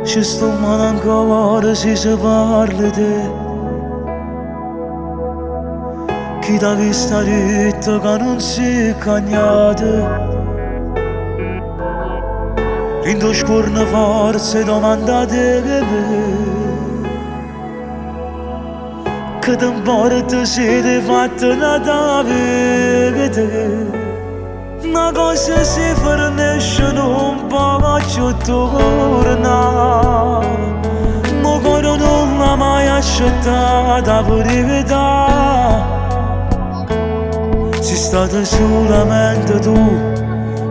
ci sto male ancora se si parla di te. Chi t'ha vista detto che non si è cagnata. In tuo scorno forse domandate che me. Che ti importa se ti fatto una vita. Una cosa si fornisce non posso tornare. Ma cuore non l'ha mai accettata per verità. Sei stata solamente tu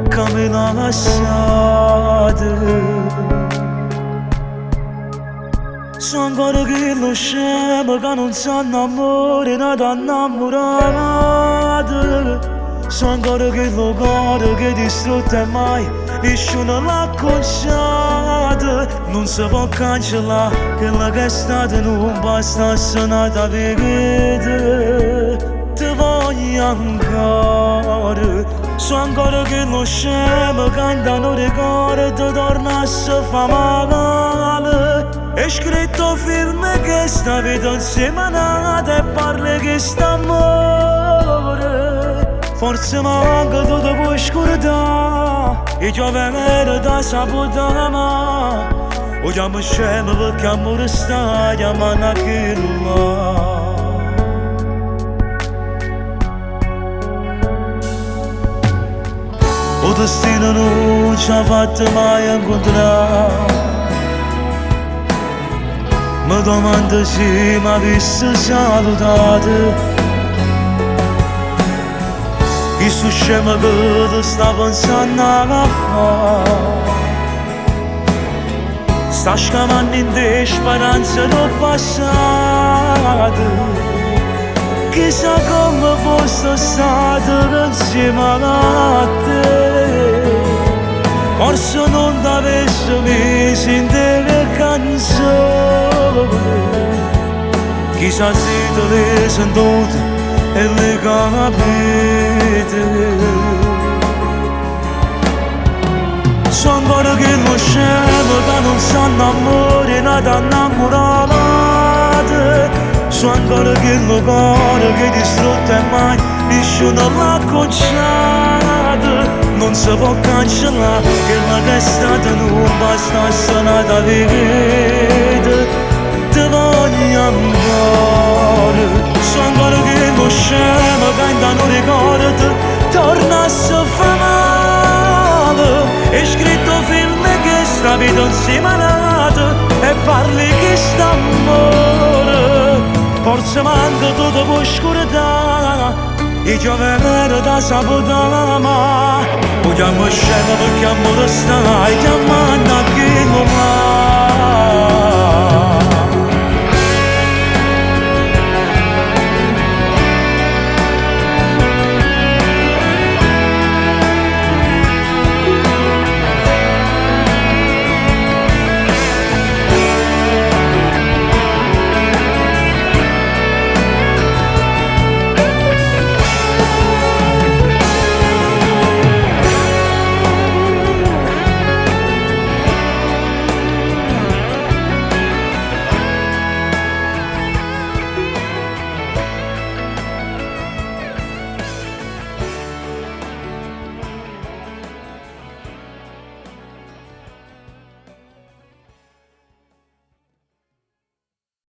che me l'ha lasciata. So ancora che lo scemo che non sa innamorare una donna innamorata. So ancora che lo cuore che distrutto è mai nessuno l'ha conciato. Non si può cancellare quella che è stata, non basta essere nata vita. Ti voglio ancora. So ancora che lo scemo canta non ricordo torna a se fa male. È scritto film che sta vita insieme a nata e parli che sta amore. Forse manca tutto puoi scordare e già venere da saputa ma o chiamo scemo perché amore sta chiamando a chi là. O destino non ci ha fatto mai incontrare. Mi domando se mi avesse salutato. Chi su scemo che ti sta pensando a fare. Sta scavando in te speranze del passato. Chissà come fosse stato insieme a te. Forse non t'avessi messo in te le canzoni. Chissà se te le sentute e le capite. So ancora che lo scemo che non sa innamorare una donna innamorata. So ancora che lo cuore che distrutto è mai nessuno l'ha conciato. Non si può cancellare quella che è stata, non basta essere nata vita. Ti voglio ancora. So ancora che lo scemo canta non ricordo torna a se fa male. È scritto film che sta vita insieme a nata e parli che sta amore. Forse manca tutto puoi scordare e già venere da saputa ma o chiamo scemo perché amore stai chiamando a chi non